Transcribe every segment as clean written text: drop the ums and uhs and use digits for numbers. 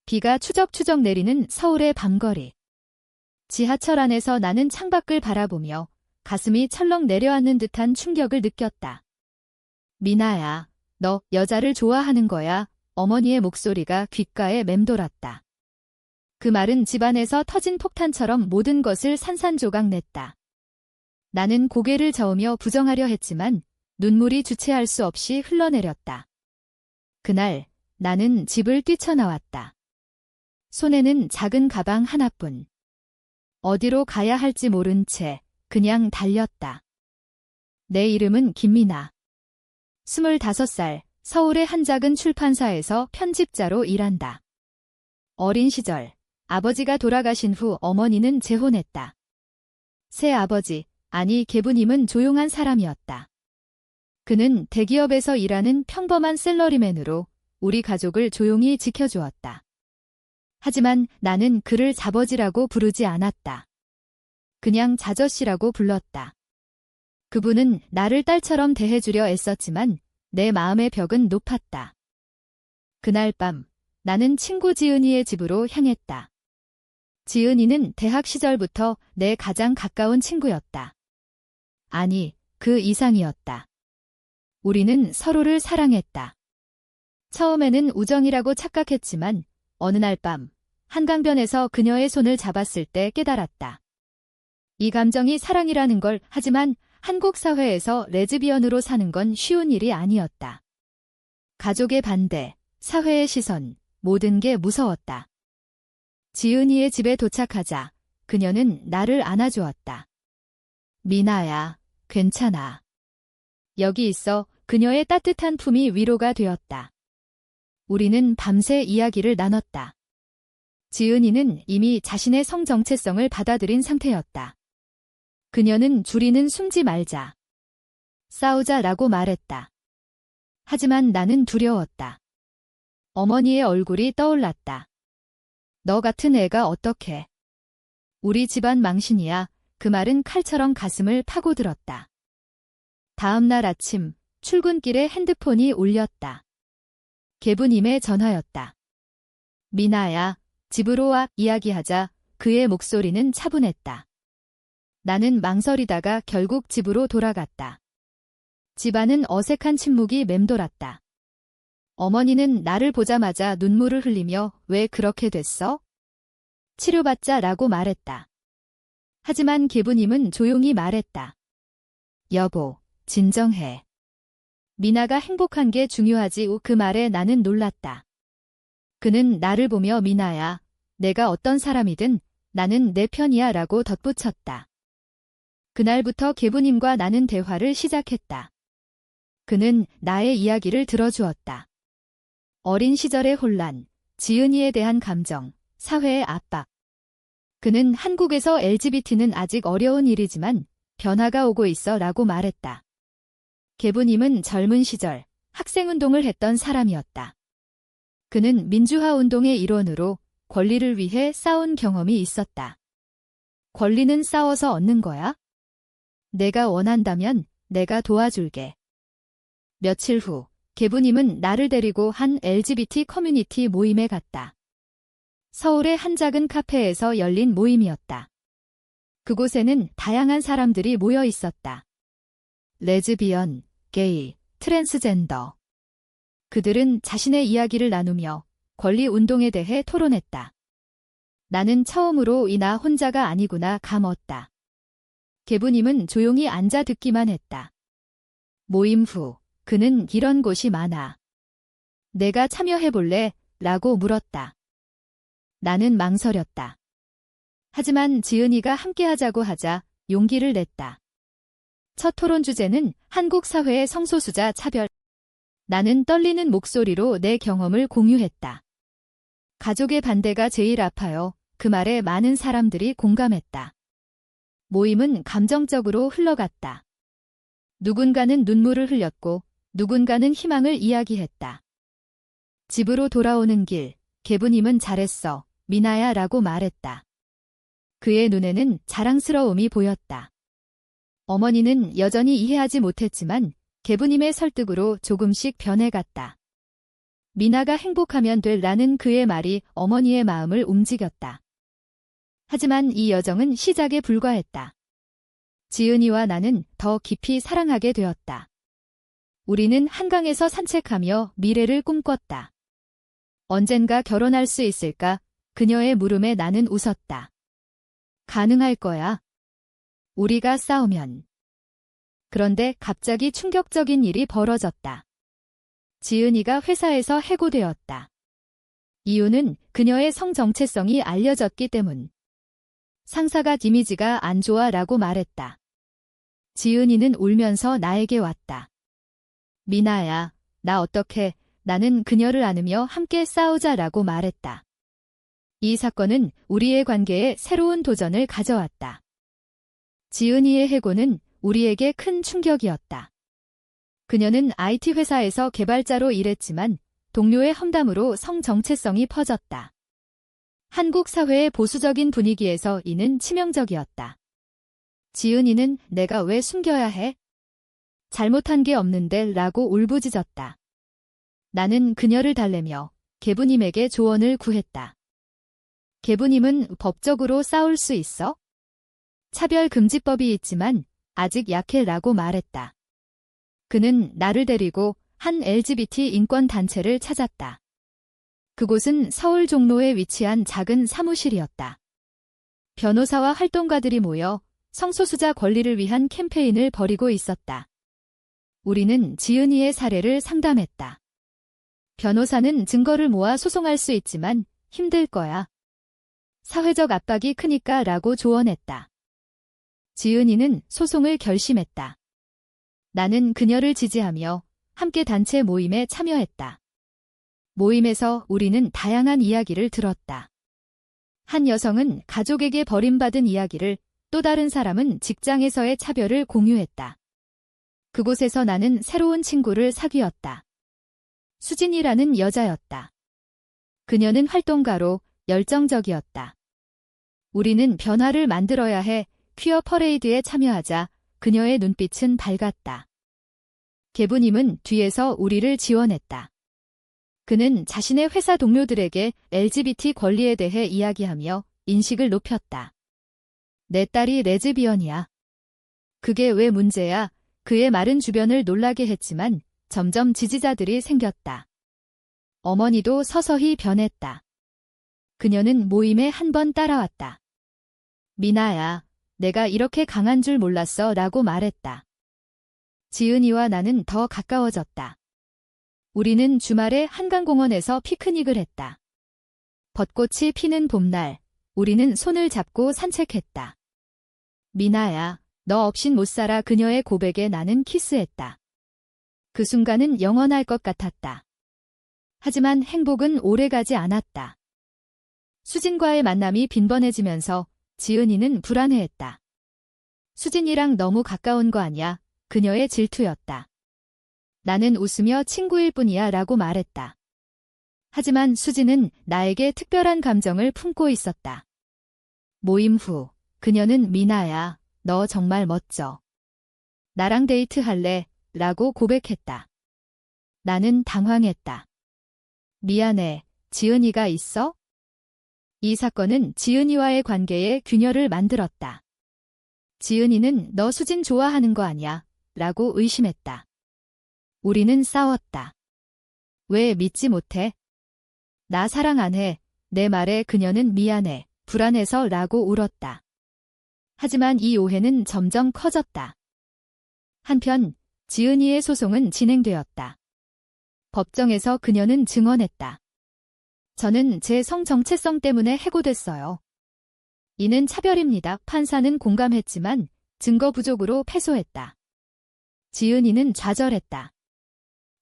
비가 추적추적 내리는 서울의 밤거리. 지하철 안에서 나는 창밖을 바라보며 가슴이 철렁 내려앉는 듯한 충격을 느꼈다. 미나야, 너 여자를 좋아하는 거야? 어머니의 목소리가 귓가에 맴돌았다. 그 말은 집안에서 터진 폭탄처럼 모든 것을 산산조각 냈다. 나는 고개를 저으며 부정하려 했지만 눈물이 주체할 수 없이 흘러내렸다. 그날 나는 집을 뛰쳐나왔다. 손에는 작은 가방 하나뿐. 어디로 가야 할지 모른 채 그냥 달렸다. 내 이름은 김미나. 25살, 서울의 한 작은 출판사에서 편집자로 일한다. 어린 시절, 아버지가 돌아가신 후 어머니는 재혼했다. 새 아버지, 아니 계부님은 조용한 사람이었다. 그는 대기업에서 일하는 평범한 샐러리맨으로 우리 가족을 조용히 지켜주었다. 하지만 나는 그를 자버지라고 부르지 않았다. 그냥 자저씨라고 불렀다. 그분은 나를 딸처럼 대해주려 애썼지만 내 마음의 벽은 높았다. 그날 밤 나는 친구 지은이의 집으로 향했다. 지은이는 대학 시절부터 내 가장 가까운 친구였다. 아니, 그 이상이었다. 우리는 서로를 사랑했다. 처음에는 우정이라고 착각했지만 어느 날 밤 한강변에서 그녀의 손을 잡았을 때 깨달았다. 이 감정이 사랑이라는 걸. 하지만 한국 사회에서 레즈비언으로 사는 건 쉬운 일이 아니었다. 가족의 반대, 사회의 시선, 모든 게 무서웠다. 지은이의 집에 도착하자 그녀는 나를 안아주었다. 미나야, 괜찮아. 여기 있어. 그녀의 따뜻한 품이 위로가 되었다. 우리는 밤새 이야기를 나눴다. 지은이는 이미 자신의 성 정체성을 받아들인 상태였다. 그녀는 줄이는 숨지 말자. 싸우자라고 말했다. 하지만 나는 두려웠다. 어머니의 얼굴이 떠올랐다. 너 같은 애가 어떡해. 우리 집안 망신이야. 그 말은 칼처럼 가슴을 파고들었다. 다음 날 아침 출근길에 핸드폰이 울렸다. 계부님의 전화였다. 미나야, 집으로 와. 이야기하자. 그의 목소리는 차분했다. 나는 망설이다가 결국 집으로 돌아갔다. 집안은 어색한 침묵이 맴돌았다. 어머니는 나를 보자마자 눈물을 흘리며 왜 그렇게 됐어? 치료받자라고 말했다. 하지만 계부님은 조용히 말했다. 여보, 진정해. 미나가 행복한 게 중요하지. 그 말에 나는 놀랐다. 그는 나를 보며 미나야, 내가 어떤 사람이든 나는 내 편이야 라고 덧붙였다. 그날부터 계부님과 나는 대화를 시작했다. 그는 나의 이야기를 들어주었다. 어린 시절의 혼란, 지은이에 대한 감정, 사회의 압박. 그는 한국에서 LGBT는 아직 어려운 일이지만 변화가 오고 있어 라고 말했다. 계부님은 젊은 시절 학생운동을 했던 사람이었다. 그는 민주화 운동의 일원으로 권리를 위해 싸운 경험이 있었다. 권리는 싸워서 얻는 거야? 내가 원한다면 내가 도와줄게. 며칠 후 계부님은 나를 데리고 한 LGBT 커뮤니티 모임에 갔다. 서울의 한 작은 카페에서 열린 모임이었다. 그곳에는 다양한 사람들이 모여 있었다. 레즈비언, 게이, 트랜스젠더. 그들은 자신의 이야기를 나누며 권리 운동에 대해 토론했다. 나는 처음으로 이 나 혼자가 아니구나 감었다. 계부님은 조용히 앉아 듣기만 했다. 모임 후 그는 이런 곳이 많아. 내가 참여해볼래? 라고 물었다. 나는 망설였다. 하지만 지은이가 함께하자고 하자 용기를 냈다. 첫 토론 주제는 한국 사회의 성소수자 차별. 나는 떨리는 목소리로 내 경험을 공유했다. 가족의 반대가 제일 아파요. 그 말에 많은 사람들이 공감했다. 모임은 감정적으로 흘러갔다. 누군가는 눈물을 흘렸고 누군가는 희망을 이야기했다. 집으로 돌아오는 길, 계부님은 잘했어, 미나야 라고 말했다. 그의 눈에는 자랑스러움이 보였다. 어머니는 여전히 이해하지 못했지만 계부님의 설득으로 조금씩 변해갔다. 미나가 행복하면 될라는 그의 말이 어머니의 마음을 움직였다. 하지만 이 여정은 시작에 불과했다. 지은이와 나는 더 깊이 사랑하게 되었다. 우리는 한강에서 산책하며 미래를 꿈꿨다. 언젠가 결혼할 수 있을까? 그녀의 물음에 나는 웃었다. 가능할 거야. 우리가 싸우면. 그런데 갑자기 충격적인 일이 벌어졌다. 지은이가 회사에서 해고되었다. 이유는 그녀의 성 정체성이 알려졌기 때문. 상사가 이미지가 안 좋아라고 말했다. 지은이는 울면서 나에게 왔다. 미나야, 나 어떡해. 나는 그녀를 안으며 함께 싸우자라고 말했다. 이 사건은 우리의 관계에 새로운 도전을 가져왔다. 지은이의 해고는 우리에게 큰 충격이었다. 그녀는 IT 회사에서 개발자로 일했지만 동료의 험담으로 성 정체성이 퍼졌다. 한국 사회의 보수적인 분위기에서 이는 치명적이었다. 지은이는 내가 왜 숨겨야 해? 잘못한 게 없는데 라고 울부짖었다. 나는 그녀를 달래며 계부님에게 조언을 구했다. 계부님은 법적으로 싸울 수 있어? 차별금지법이 있지만 아직 약해 라고 말했다. 그는 나를 데리고 한 LGBT 인권단체를 찾았다. 그곳은 서울 종로에 위치한 작은 사무실이었다. 변호사와 활동가들이 모여 성소수자 권리를 위한 캠페인을 벌이고 있었다. 우리는 지은이의 사례를 상담했다. 변호사는 증거를 모아 소송할 수 있지만 힘들 거야. 사회적 압박이 크니까 라고 조언했다. 지은이는 소송을 결심했다. 나는 그녀를 지지하며 함께 단체 모임에 참여했다. 모임에서 우리는 다양한 이야기를 들었다. 한 여성은 가족에게 버림받은 이야기를, 또 다른 사람은 직장에서의 차별을 공유했다. 그곳에서 나는 새로운 친구를 사귀었다. 수진이라는 여자였다. 그녀는 활동가로 열정적이었다. 우리는 변화를 만들어야 해. 퀴어 퍼레이드에 참여하자. 그녀의 눈빛은 밝았다. 계부님은 뒤에서 우리를 지원했다. 그는 자신의 회사 동료들에게 LGBT 권리에 대해 이야기하며 인식을 높였다. 내 딸이 레즈비언이야. 그게 왜 문제야? 그의 말은 주변을 놀라게 했지만 점점 지지자들이 생겼다. 어머니도 서서히 변했다. 그녀는 모임에 한 번 따라왔다. 미나야, 내가 이렇게 강한 줄 몰랐어 라고 말했다. 지은이와 나는 더 가까워졌다. 우리는 주말에 한강공원에서 피크닉을 했다. 벚꽃이 피는 봄날, 우리는 손을 잡고 산책했다. 미나야, 너 없인 못 살아. 그녀의 고백에 나는 키스했다. 그 순간은 영원할 것 같았다. 하지만 행복은 오래가지 않았다. 수진과의 만남이 빈번해지면서 지은이는 불안해했다. 수진이랑 너무 가까운 거 아니야? 그녀의 질투였다. 나는 웃으며 친구일 뿐이야 라고 말했다. 하지만 수진은 나에게 특별한 감정을 품고 있었다. 모임 후 그녀는 미나야, 너 정말 멋져. 나랑 데이트할래? 라고 고백했다. 나는 당황했다. 미안해, 지은이가 있어? 이 사건은 지은이와의 관계에 균열을 만들었다. 지은이는 너 수진 좋아하는 거 아니야? 라고 의심했다. 우리는 싸웠다. 왜 믿지 못해? 나 사랑 안 해. 내 말에 그녀는 미안해, 불안해서 라고 울었다. 하지만 이 오해는 점점 커졌다. 한편 지은이의 소송은 진행되었다. 법정에서 그녀는 증언했다. 저는 제 성 정체성 때문에 해고됐어요. 이는 차별입니다. 판사는 공감했지만 증거 부족으로 패소했다. 지은이는 좌절했다.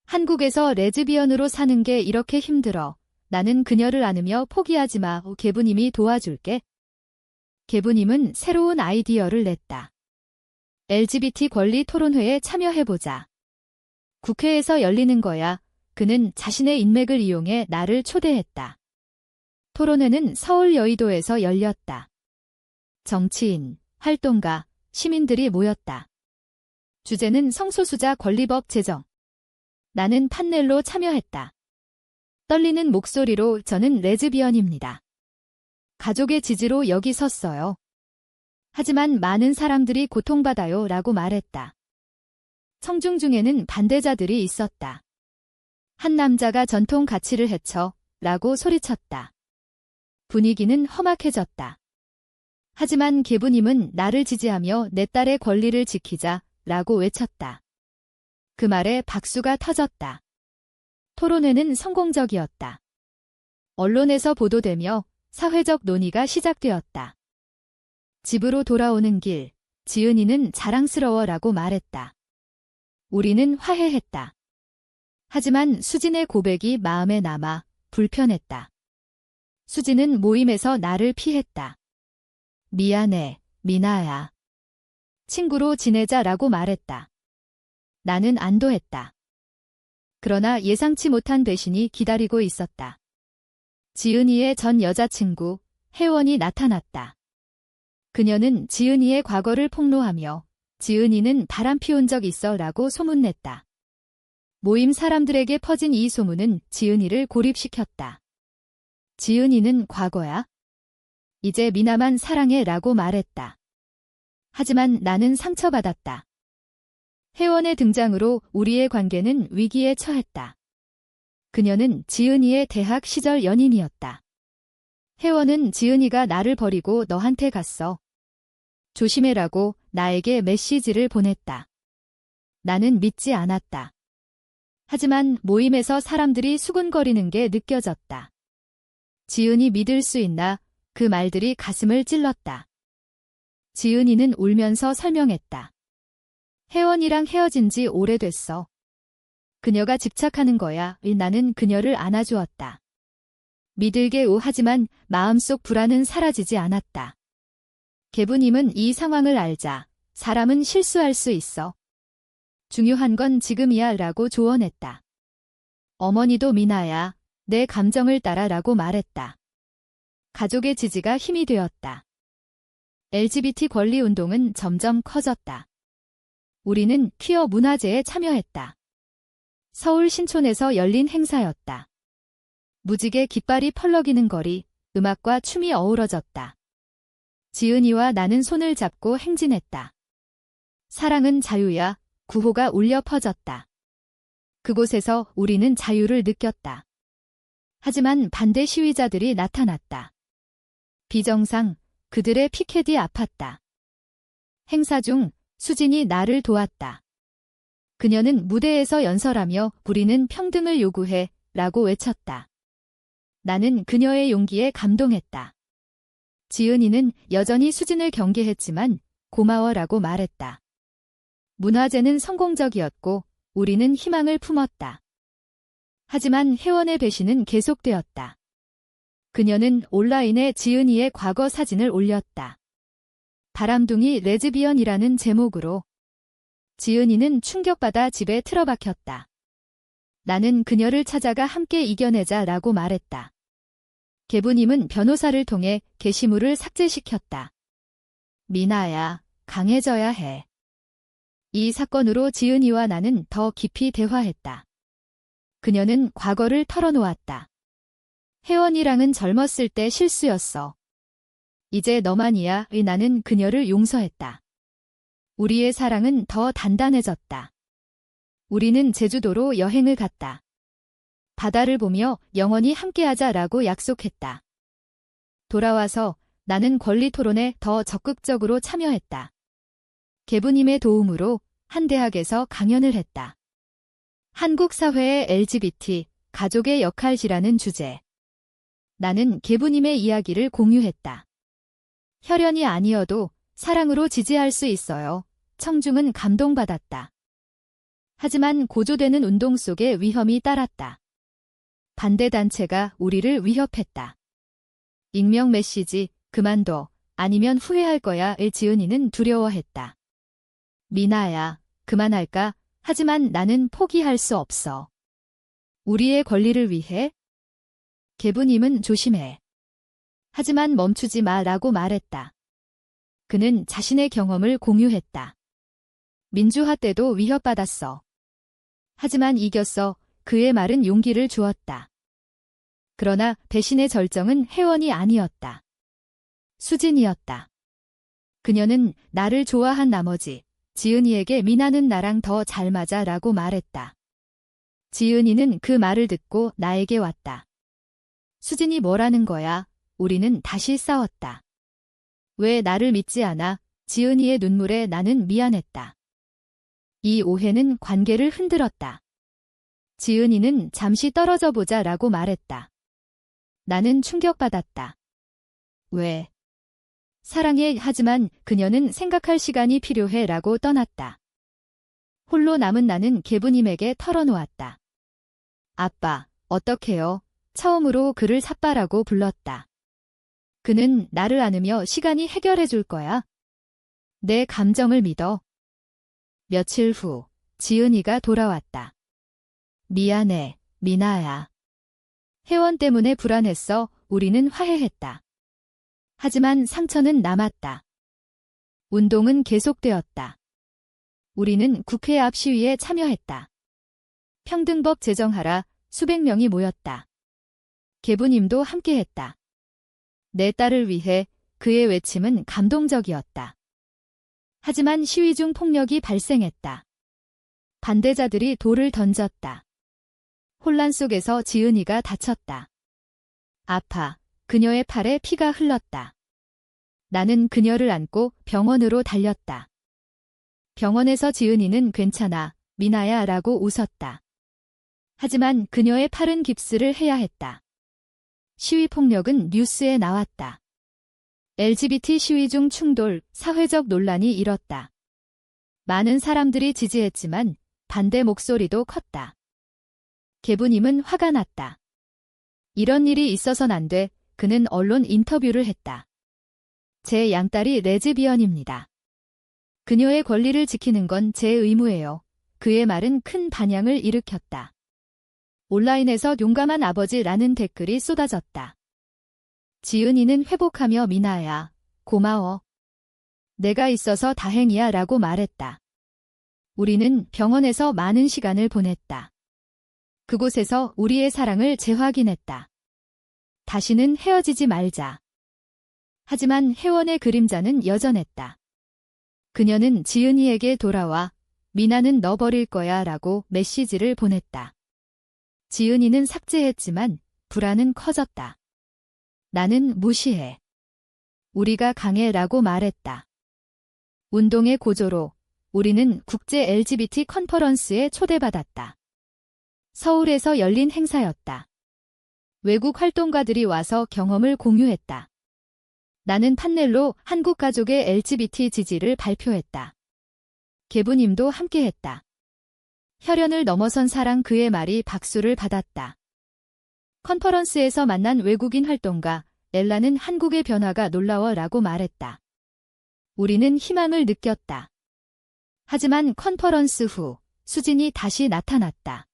한국에서 레즈비언으로 사는 게 이렇게 힘들어. 나는 그녀를 안으며 포기하지 마. 계부님이 도와줄게. 계부님은 새로운 아이디어를 냈다. LGBT 권리 토론회에 참여해보자. 국회에서 열리는 거야. 그는 자신의 인맥을 이용해 나를 초대했다. 토론회는 서울 여의도에서 열렸다. 정치인, 활동가, 시민들이 모였다. 주제는 성소수자 권리법 제정. 나는 판넬로 참여했다. 떨리는 목소리로 저는 레즈비언입니다. 가족의 지지로 여기 섰어요. 하지만 많은 사람들이 고통받아요 라고 말했다. 청중 중에는 반대자들이 있었다. 한 남자가 전통 가치를 해쳐 라고 소리쳤다. 분위기는 험악해졌다. 하지만 계부님은 나를 지지하며 내 딸의 권리를 지키자 라고 외쳤다. 그 말에 박수가 터졌다. 토론회는 성공적이었다. 언론에서 보도되며 사회적 논의가 시작되었다. 집으로 돌아오는 길, 지은이는 자랑스러워라고 말했다. 우리는 화해했다. 하지만 수진의 고백이 마음에 남아 불편했다. 수진은 모임에서 나를 피했다. 미안해, 미나야. 친구로 지내자라고 말했다. 나는 안도했다. 그러나 예상치 못한 배신이 기다리고 있었다. 지은이의 전 여자친구, 혜원이 나타났다. 그녀는 지은이의 과거를 폭로하며 지은이는 바람 피운 적 있어 라고 소문냈다. 모임 사람들에게 퍼진 이 소문은 지은이를 고립시켰다. 지은이는 과거야? 이제 미나만 사랑해 라고 말했다. 하지만 나는 상처받았다. 혜원의 등장으로 우리의 관계는 위기에 처했다. 그녀는 지은이의 대학 시절 연인이었다. 혜원은 지은이가 나를 버리고 너한테 갔어. 조심해라고 나에게 메시지를 보냈다. 나는 믿지 않았다. 하지만 모임에서 사람들이 수군거리는 게 느껴졌다. 지은이 믿을 수 있나? 그 말들이 가슴을 찔렀다. 지은이는 울면서 설명했다. 혜원이랑 헤어진 지 오래됐어. 그녀가 집착하는 거야. 나는 그녀를 안아주었다. 믿을게 하지만 마음속 불안은 사라지지 않았다. 계부님은 이 상황을 알자. 사람은 실수할 수 있어. 중요한 건 지금이야 라고 조언했다. 어머니도 미나야. 내 감정을 따라 라고 말했다. 가족의 지지가 힘이 되었다. LGBT 권리 운동은 점점 커졌다. 우리는 퀴어 문화제에 참여했다. 서울 신촌에서 열린 행사였다. 무지개 깃발이 펄럭이는 거리, 음악과 춤이 어우러졌다. 지은이와 나는 손을 잡고 행진했다. 사랑은 자유야, 구호가 울려 퍼졌다. 그곳에서 우리는 자유를 느꼈다. 하지만 반대 시위자들이 나타났다. 비정상, 그들의 피켓이 아팠다. 행사 중 수진이 나를 도왔다. 그녀는 무대에서 연설하며 우리는 평등을 요구해 라고 외쳤다. 나는 그녀의 용기에 감동했다. 지은이는 여전히 수진을 경계했지만 고마워라고 말했다. 문화제는 성공적이었고 우리는 희망을 품었다. 하지만 혜원의 배신은 계속되었다. 그녀는 온라인에 지은이의 과거 사진을 올렸다. 바람둥이 레즈비언이라는 제목으로. 지은이는 충격받아 집에 틀어박혔다. 나는 그녀를 찾아가 함께 이겨내자 라고 말했다. 계부님은 변호사를 통해 게시물을 삭제시켰다. 미나야, 강해져야 해. 이 사건으로 지은이와 나는 더 깊이 대화했다. 그녀는 과거를 털어놓았다. 혜원이랑은 젊었을 때 실수였어. 이제 너만이야. 나는 그녀를 용서했다. 우리의 사랑은 더 단단해졌다. 우리는 제주도로 여행을 갔다. 바다를 보며 영원히 함께하자라고 약속했다. 돌아와서 나는 권리 토론에 더 적극적으로 참여했다. 계부님의 도움으로 한 대학에서 강연을 했다. 한국 사회의 LGBT, 가족의 역할이라는 주제. 나는 계부님의 이야기를 공유했다. 혈연이 아니어도 사랑으로 지지할 수 있어요. 청중은 감동받았다. 하지만 고조되는 운동 속에 위험이 따랐다. 반대단체가 우리를 위협했다. 익명 메시지, 그만둬, 아니면 후회할 거야의 지은이는 두려워했다. 미나야, 그만할까? 하지만 나는 포기할 수 없어. 우리의 권리를 위해? 계부님은 조심해. 하지만 멈추지 마라고 말했다. 그는 자신의 경험을 공유했다. 민주화 때도 위협받았어. 하지만 이겼어. 그의 말은 용기를 주었다. 그러나 배신의 절정은 혜원이 아니었다. 수진이었다. 그녀는 나를 좋아한 나머지 지은이에게 미나는 나랑 더 잘 맞아 라고 말했다. 지은이는 그 말을 듣고 나에게 왔다. 수진이 뭐라는 거야? 우리는 다시 싸웠다. 왜 나를 믿지 않아? 지은이의 눈물에 나는 미안했다. 이 오해는 관계를 흔들었다. 지은이는 잠시 떨어져 보자 라고 말했다. 나는 충격받았다. 왜? 사랑해 하지만 그녀는 생각할 시간이 필요해 라고 떠났다. 홀로 남은 나는 계부님에게 털어놓았다. 아빠, 어떡해요? 처음으로 그를 삿바라고 불렀다. 그는 나를 안으며 시간이 해결해 줄 거야. 내 감정을 믿어. 며칠 후, 지은이가 돌아왔다. 미안해, 미나야. 혜원 때문에 불안했어. 우리는 화해했다. 하지만 상처는 남았다. 운동은 계속되었다. 우리는 국회 앞 시위에 참여했다. 평등법 제정하라. 수백 명이 모였다. 계부님도 함께했다. 내 딸을 위해 그의 외침은 감동적이었다. 하지만 시위 중 폭력이 발생했다. 반대자들이 돌을 던졌다. 혼란 속에서 지은이가 다쳤다. 아파. 그녀의 팔에 피가 흘렀다. 나는 그녀를 안고 병원으로 달렸다. 병원에서 지은이는 괜찮아, 미나야 라고 웃었다. 하지만 그녀의 팔은 깁스를 해야 했다. 시위 폭력은 뉴스에 나왔다. LGBT 시위 중 충돌, 사회적 논란이 일었다. 많은 사람들이 지지했지만 반대 목소리도 컸다. 계부님은 화가 났다. 이런 일이 있어선 안 돼. 그는 언론 인터뷰를 했다. 제 양딸이 레즈비언입니다. 그녀의 권리를 지키는 건 제 의무예요. 그의 말은 큰 반향을 일으켰다. 온라인에서 용감한 아버지라는 댓글이 쏟아졌다. 지은이는 회복하며 미나야, 고마워. 내가 있어서 다행이야 라고 말했다. 우리는 병원에서 많은 시간을 보냈다. 그곳에서 우리의 사랑을 재확인했다. 다시는 헤어지지 말자. 하지만 혜원의 그림자는 여전했다. 그녀는 지은이에게 돌아와 미나는 너 버릴 거야 라고 메시지를 보냈다. 지은이는 삭제했지만 불안은 커졌다. 나는 무시해. 우리가 강해 라고 말했다. 운동의 고조로 우리는 국제 LGBT 컨퍼런스에 초대받았다. 서울에서 열린 행사였다. 외국 활동가들이 와서 경험을 공유했다. 나는 판넬로 한국 가족의 LGBT 지지를 발표했다. 계부님도 함께했다. 혈연을 넘어선 사랑 그의 말이 박수를 받았다. 컨퍼런스에서 만난 외국인 활동가 엘라는 한국의 변화가 놀라워라고 말했다. 우리는 희망을 느꼈다. 하지만 컨퍼런스 후 수진이 다시 나타났다.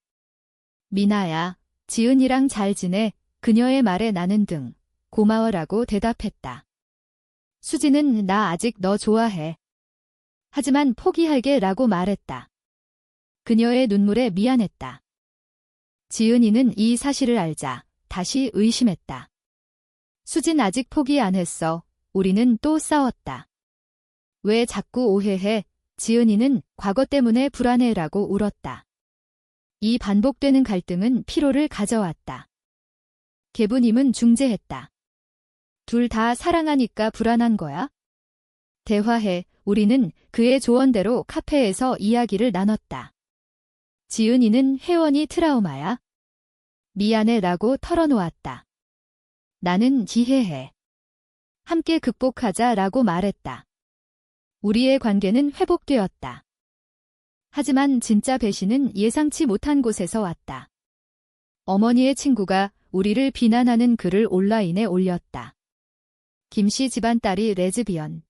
미나야, 지은이랑 잘 지내. 그녀의 말에 나는 고마워라고 대답했다. 수진은 나 아직 너 좋아해. 하지만 포기할게 라고 말했다. 그녀의 눈물에 미안했다. 지은이는 이 사실을 알자 다시 의심했다. 수진 아직 포기 안 했어. 우리는 또 싸웠다. 왜 자꾸 오해해? 지은이는 과거 때문에 불안해라고 울었다. 이 반복되는 갈등은 피로를 가져왔다. 계부님은 중재했다. 둘 다 사랑하니까 불안한 거야? 대화해. 우리는 그의 조언대로 카페에서 이야기를 나눴다. 지은이는 혜원이 트라우마야? 미안해 라고 털어놓았다. 나는 이해해. 함께 극복하자 라고 말했다. 우리의 관계는 회복되었다. 하지만 진짜 배신은 예상치 못한 곳에서 왔다. 어머니의 친구가 우리를 비난하는 글을 온라인에 올렸다. 김씨 집안 딸이 레즈비언.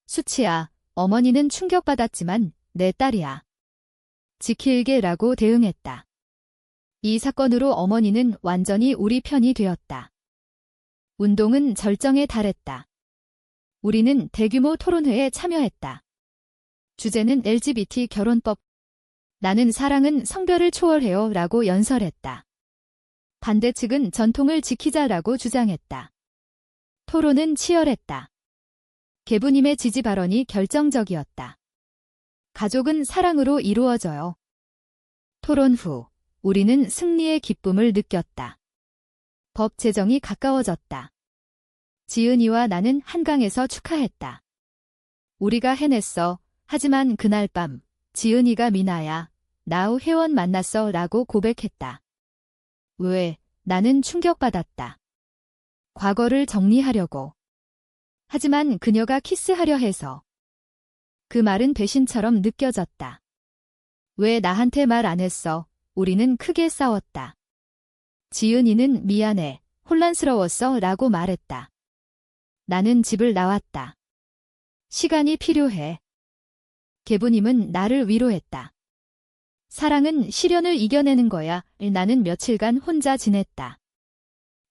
수치야, 어머니는 충격받았지만 내 딸이야. 지킬게라고 대응했다. 이 사건으로 어머니는 완전히 우리 편이 되었다. 운동은 절정에 달했다. 우리는 대규모 토론회에 참여했다. 주제는 LGBT 결혼법. 나는 사랑은 성별을 초월해요 라고 연설했다. 반대 측은 전통을 지키자라고 주장했다. 토론은 치열했다. 계부님의 지지 발언이 결정적이었다. 가족은 사랑으로 이루어져요. 토론 후 우리는 승리의 기쁨을 느꼈다. 법 제정이 가까워졌다. 지은이와 나는 한강에서 축하했다. 우리가 해냈어. 하지만 그날 밤 지은이가 미나야, 나 후 회원 만났어 라고 고백했다. 왜? 나는 충격받았다. 과거를 정리하려고. 하지만 그녀가 키스하려 해서. 그 말은 배신처럼 느껴졌다. 왜 나한테 말 안 했어? 우리는 크게 싸웠다. 지은이는 미안해, 혼란스러웠어 라고 말했다. 나는 집을 나왔다. 시간이 필요해. 계부님은 나를 위로했다. 사랑은 시련을 이겨내는 거야. 나는 며칠간 혼자 지냈다.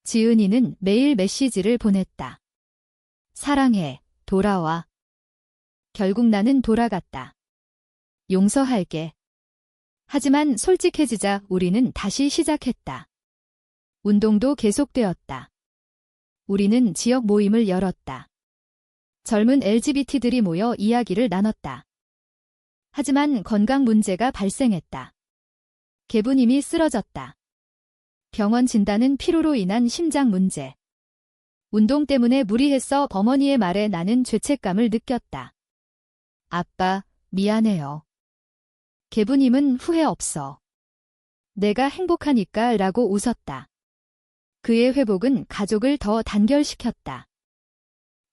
지은이는 매일 메시지를 보냈다. 사랑해, 돌아와. 결국 나는 돌아갔다. 용서할게. 하지만 솔직해지자 우리는 다시 시작했다. 운동도 계속되었다. 우리는 지역 모임을 열었다. 젊은 LGBT들이 모여 이야기를 나눴다. 하지만 건강 문제가 발생했다. 계부님이 쓰러졌다. 병원 진단은 피로로 인한 심장 문제. 운동 때문에 무리했어. 어머니의 말에 나는 죄책감을 느꼈다. 아빠, 미안해요. 계부님은 후회 없어. 내가 행복하니까 라고 웃었다. 그의 회복은 가족을 더 단결시켰다.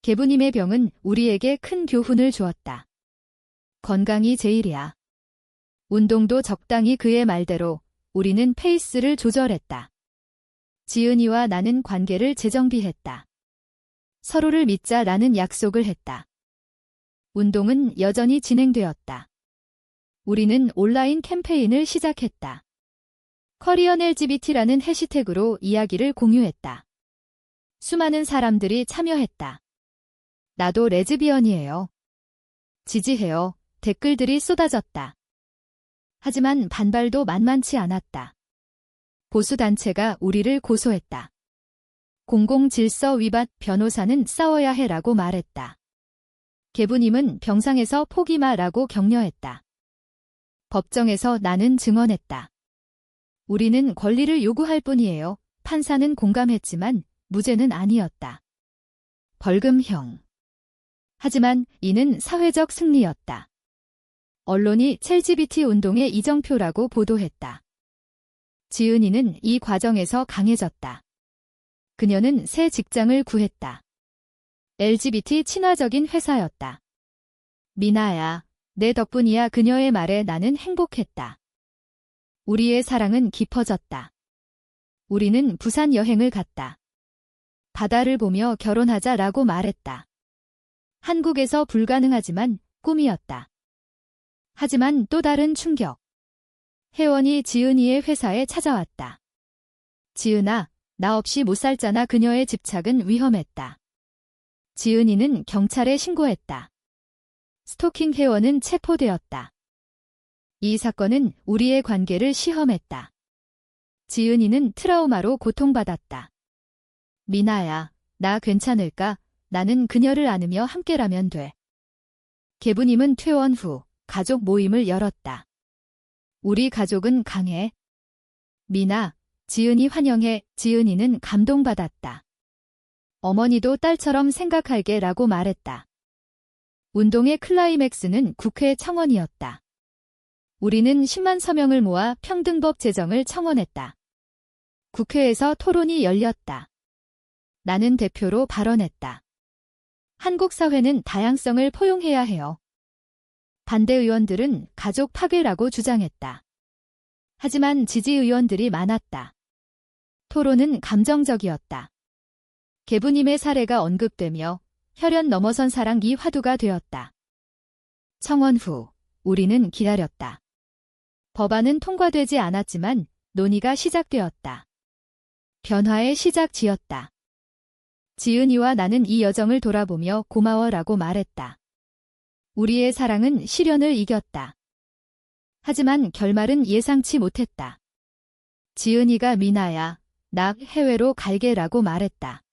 계부님의 병은 우리에게 큰 교훈을 주었다. 건강이 제일이야. 운동도 적당히. 그의 말대로 우리는 페이스를 조절했다. 지은이와 나는 관계를 재정비했다. 서로를 믿자라는 약속을 했다. 운동은 여전히 진행되었다. 우리는 온라인 캠페인을 시작했다. 커리언 LGBT라는 해시태그로 이야기를 공유했다. 수많은 사람들이 참여했다. 나도 레즈비언이에요. 지지해요. 댓글들이 쏟아졌다. 하지만 반발도 만만치 않았다. 보수단체가 우리를 고소했다. 공공질서 위반, 변호사는 싸워야 해라고 말했다. 계부님은 병상에서 포기마라고 격려했다. 법정에서 나는 증언했다. 우리는 권리를 요구할 뿐이에요. 판사는 공감했지만 무죄는 아니었다. 벌금형. 하지만 이는 사회적 승리였다. 언론이 LGBT 운동의 이정표라고 보도했다. 지은이는 이 과정에서 강해졌다. 그녀는 새 직장을 구했다. LGBT 친화적인 회사였다. 미나야, 내 덕분이야. 그녀의 말에 나는 행복했다. 우리의 사랑은 깊어졌다. 우리는 부산 여행을 갔다. 바다를 보며 결혼하자라고 말했다. 한국에서 불가능하지만 꿈이었다. 하지만 또 다른 충격. 혜원이 지은이의 회사에 찾아왔다. 지은아, 나 없이 못 살잖아. 그녀의 집착은 위험했다. 지은이는 경찰에 신고했다. 스토킹 혜원은 체포되었다. 이 사건은 우리의 관계를 시험했다. 지은이는 트라우마로 고통받았다. 미나야, 나 괜찮을까? 나는 그녀를 안으며 함께라면 돼. 계부님은 퇴원 후 가족 모임을 열었다. 우리 가족은 강해. 미나, 지은이 환영해. 지은이는 감동받았다. 어머니도 딸처럼 생각할게 라고 말했다. 운동의 클라이맥스는 국회 청원이었다. 우리는 10만 서명을 모아 평등법 제정을 청원했다. 국회에서 토론이 열렸다. 나는 대표로 발언했다. 한국 사회는 다양성을 포용해야 해요. 반대 의원들은 가족 파괴라고 주장했다. 하지만 지지 의원들이 많았다. 토론은 감정적이었다. 계부님의 사례가 언급되며 혈연 넘어선 사랑이 화두가 되었다. 청원 후 우리는 기다렸다. 법안은 통과되지 않았지만 논의가 시작되었다. 변화의 시작지였다. 지은이와 나는 이 여정을 돌아보며 고마워라고 말했다. 우리의 사랑은 시련을 이겼다. 하지만 결말은 예상치 못했다. 지은이가 미나야, 나 해외로 갈게라고 말했다.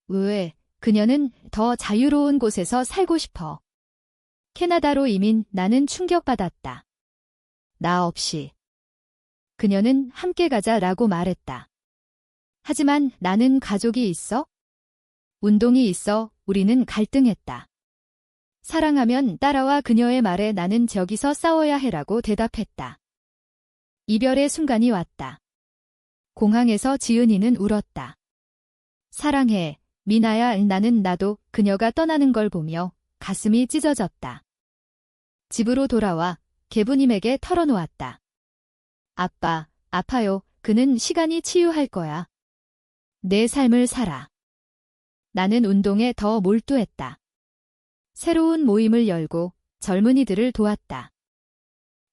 왜? 그녀는 더 자유로운 곳에서 살고 싶어. 캐나다로 이민. 나는 충격받았다. 나 없이. 그녀는 함께 가자라고 말했다. 하지만 나는 가족이 있어? 운동이 있어. 우리는 갈등했다. 사랑하면 따라와. 그녀의 말에 나는 저기서 싸워야 해라고 대답했다. 이별의 순간이 왔다. 공항에서 지은이는 울었다. 사랑해, 미나야. 나도 그녀가 떠나는 걸 보며 가슴이 찢어졌다. 집으로 돌아와 계부님에게 털어놓았다. 아빠, 아파요. 그는 시간이 치유할 거야. 내 삶을 살아. 나는 운동에 더 몰두했다. 새로운 모임을 열고 젊은이들을 도왔다.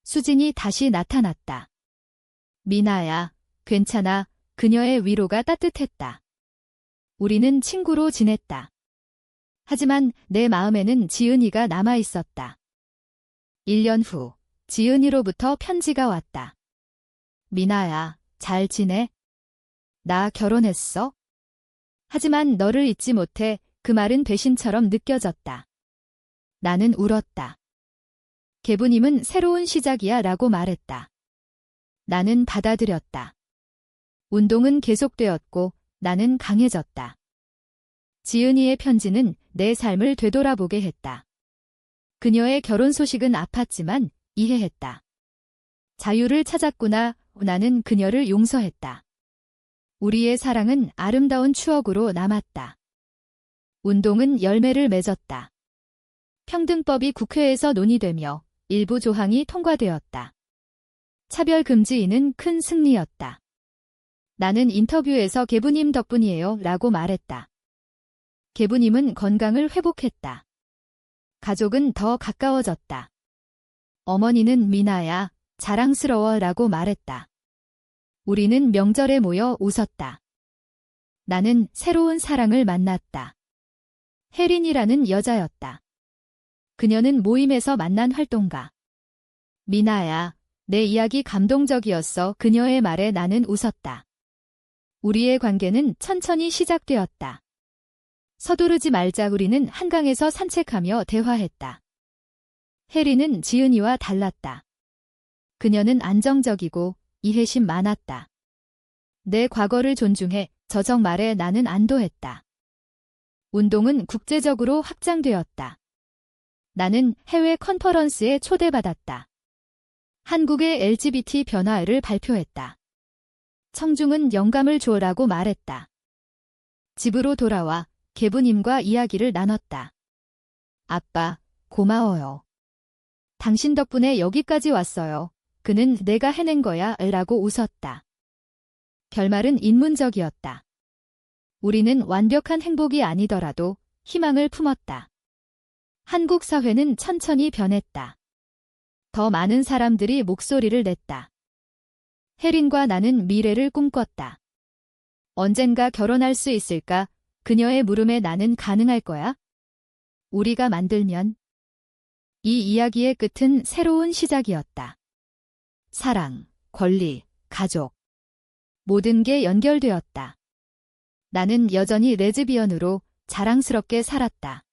수진이 다시 나타났다. 미나야, 괜찮아. 그녀의 위로가 따뜻했다. 우리는 친구로 지냈다. 하지만 내 마음에는 지은이가 남아 있었다. 1년 후, 지은이로부터 편지가 왔다. 미나야, 잘 지내? 나 결혼했어? 하지만 너를 잊지 못해. 그 말은 배신처럼 느껴졌다. 나는 울었다. 계부님은 새로운 시작이야 라고 말했다. 나는 받아들였다. 운동은 계속되었고 나는 강해졌다. 지은이의 편지는 내 삶을 되돌아보게 했다. 그녀의 결혼 소식은 아팠지만 이해했다. 자유를 찾았구나. 나는 그녀를 용서했다. 우리의 사랑은 아름다운 추억으로 남았다. 운동은 열매를 맺었다. 평등법이 국회에서 논의되며 일부 조항이 통과되었다. 차별금지인은 큰 승리였다. 나는 인터뷰에서 계부님 덕분이에요 라고 말했다. 계부님은 건강을 회복했다. 가족은 더 가까워졌다. 어머니는 미나야, 자랑스러워 라고 말했다. 우리는 명절에 모여 웃었다. 나는 새로운 사랑을 만났다. 혜린이라는 여자였다. 그녀는 모임에서 만난 활동가. 미나야, 내 이야기 감동적이었어. 그녀의 말에 나는 웃었다. 우리의 관계는 천천히 시작되었다. 서두르지 말자. 우리는 한강에서 산책하며 대화했다. 혜린은 지은이와 달랐다. 그녀는 안정적이고 이해심 많았다. 내 과거를 존중해. 저적 말에 나는 안도했다. 운동은 국제적으로 확장되었다. 나는 해외 컨퍼런스에 초대받았다. 한국의 LGBT 변화를 발표했다. 청중은 영감을 주어라고 말했다. 집으로 돌아와 계부님과 이야기를 나눴다. 아빠, 고마워요. 당신 덕분에 여기까지 왔어요. 그는 내가 해낸 거야 라고 웃었다. 결말은 인문적이었다. 우리는 완벽한 행복이 아니더라도 희망을 품었다. 한국 사회는 천천히 변했다. 더 많은 사람들이 목소리를 냈다. 혜린과 나는 미래를 꿈꿨다. 언젠가 결혼할 수 있을까? 그녀의 물음에 나는 가능할 거야? 우리가 만들면. 이 이야기의 끝은 새로운 시작이었다. 사랑, 권리, 가족. 모든 게 연결되었다. 나는 여전히 레즈비언으로 자랑스럽게 살았다.